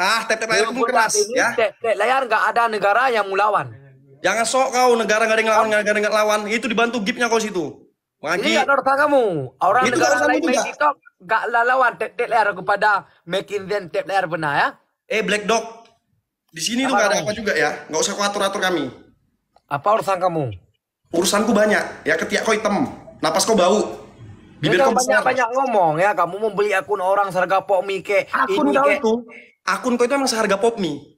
Tap layar kamu keras ya. Tap layar nggak ada negara yang mau lawan. Jangan sok kau negara nggak ada yang lawan, negara nggak lawan. Itu dibantu gipnya kau situ. Ini nggak urusan kamu. Orang itu negara lain main juga. TikTok nggak lawan tap layar kepada making them tap layar benar ya. Black Dog. Di sini tuh nggak ada apa juga ya. Nggak usah kau atur kami. Apa urusan kamu? Urusanku banyak. Ya ketiak kau hitam. Napas kau bau. Bibir kau besar. Banyak ngomong ya. Kamu mau beli akun orang seharga pop mie ke akun ini kau ke. itu. Akun kau itu emang seharga pop mie.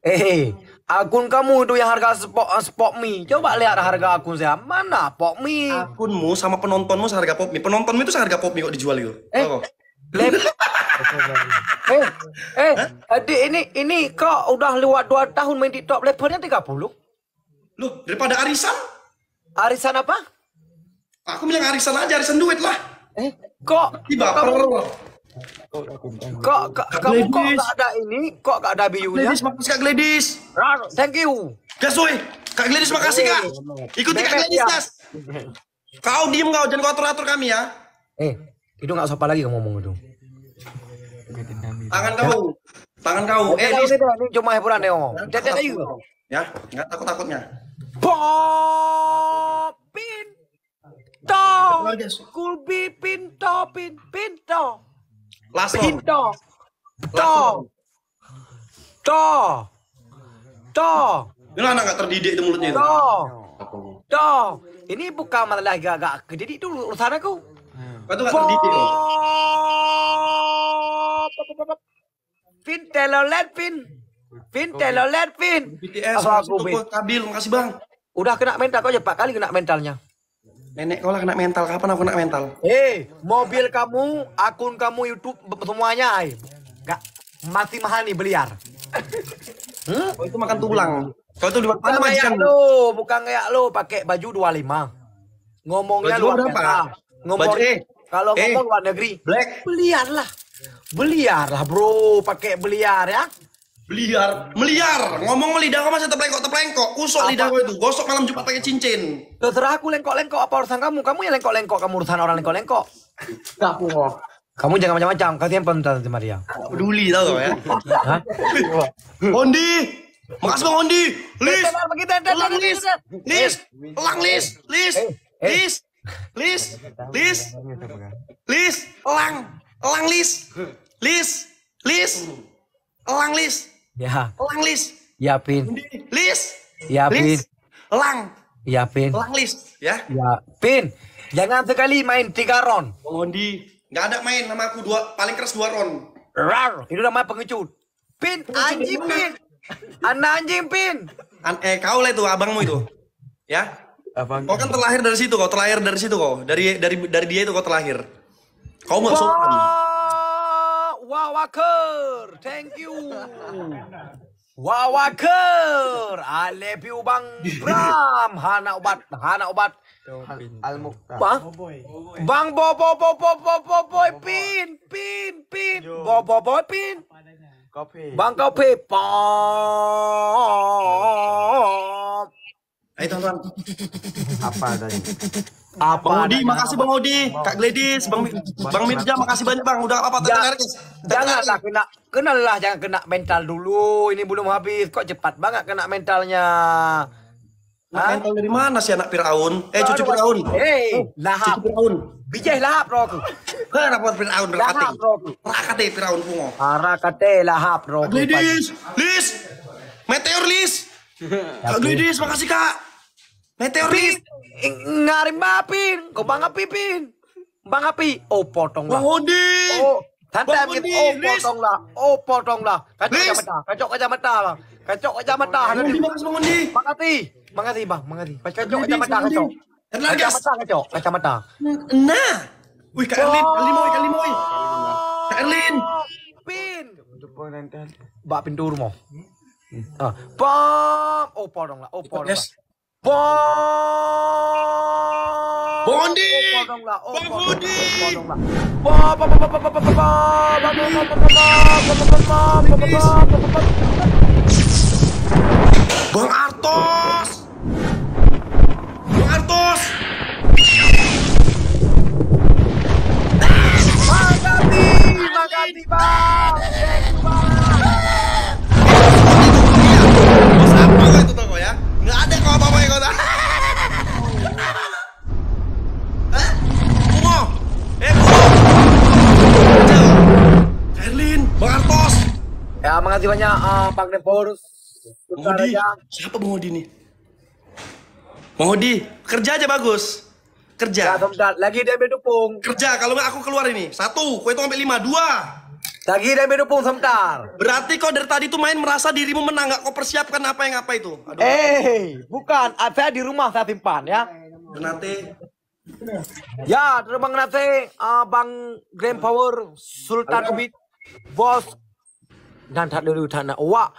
Akun kamu itu yang harga pop mie. Coba lihat harga akun saya. Mana pop mie? Akunmu sama penontonmu seharga pop mie. Penontonmu itu seharga pop mie kok dijual itu. Adik ini kok udah lewat 2 tahun main TikTok, levelnya 30. Loh, daripada arisan? Arisan apa? Aku bilang arisan aja, arisan duit lah. Kok kamu kok gak ada ini? Kok gak ada biunya? Gladys, makasih Kak Gladys. Thank you. Gas woy. Kak Gladys makasih Kak. Ikuti Kak Gladys gas. Kau diem kau, jangan kau atur-atur kami ya. Itu gak sopan lagi kamu ngomong itu. Tangan kau. Ini cuma hiburan deh ngomong. Jadi ya, nggak takut-takutnya. Pinto. Kulbi pinto. Langsung. To. Ini anak nggak terdidik itu mulutnya itu. Ini bukan malah gak kedidik dulu urusan aku. Kau tuh nggak terdidik loh. Pin. BTS, stabil, makasih bang. Udah kena mental kau aja 4 kali kena mentalnya. Nenek kau lah kena mental, kapan aku kena mental? Mobil kamu, akun kamu, YouTube semuanya, gak masih mahal nih beliar. Kau itu makan tulang. Kau itu dimakan Bukan majikan. Bukan kayak lo pakai baju 25. Ngomongnya Baju luar berapa? biasa. Ngomong kalau ngomong luar negeri, Black. Beliar lah bro, pakai beliar ya. Meliar. Ngomong lidah kau masih teplengkok. Kusok lidah kau itu. Gosok malam Jumat pakai cincin. Terserah aku lengkok-lengkok apa urusan kamu? Kamu yang lengkok-lengkok, kamu urusan orang lengkok-lengkok. Kamu jangan macam-macam. Kasihan penonton sama dia. Peduli tau kau ya. Hondi. Makasih Bang Hondi. Lis. Ya. Elang Lis. Ya Pin. Lis. Ya Pin. Elang. Ya Pin. Elang Lis. Ya. Ya Pin. Jangan sekali main 3 ron. Hondi. Nggak ada main sama aku paling keras 2 ron. Rar. Itu namanya pengecut. Pin. Anjing Pin. Anak anjing Pin. Kau lah itu abangmu itu. Ya. Kau kan terlahir dari situ kau. Dari dia itu kau terlahir. Kau nggak sopan. Wawaker, thank you. Wawaker, I love you Bang Bram. Hana obat. Al-Mukhtar. Bang boy pin. Boy pin. Kopi. Bang kopi pom. Ayo teman-teman. Apa tadi? Bang Odi, makasih Bang Odi. Kak Gladys, Bang Mirja, makasih banyak Bang. Udah apa? Janganlah kenallah, jangan kena mental dulu. Ini belum habis. Kok cepat banget kena mentalnya. Mental dari mana sih anak Firaun? Cucu Firaun. Lahap. Cucu Firaun. Bijih lahap roku. Kenapa Firaun rakate Firaun pungo. Harakate lahap roku. Gladys, Meteor Lis. Kak Gladys, makasih Kak. Meteor Lis. Ngarim Pin. Kau Bang Api Pin. Bang Api. Oh potonglah. Bang Odi. Oh, santai Pin. Oh potonglah. Kacok kacamata. Kacok kacamata. Makasih Bang. Kacok kacamata. Kacamata. Nah. Wih Kak Erlin. Kak Erlin. Pin. Bak pintu rumah. Bam. Oh potonglah. Bang Bondi. Bang Artos. Makasih Bang. kasih banyak Bang Depor. Bang Hodi, siapa Bang Hodi nih? Bang Hodi, kerja aja bagus. Kerja. Ya, sebentar. Lagi dia dukung. Kerja, kalau nggak aku keluar ini. 1, kau hitung sampai 5, 2. Lagi dia dukung sebentar. Berarti kau dari tadi tuh main merasa dirimu menang, nggak kau persiapkan apa yang apa itu? Aduh. Bukan. Saya di rumah saya simpan ya. Nate. Ya, terus Bang Nate, Bang Grand Power, Sultan Ubid, Bos, dan tak dulu tanah. Wah,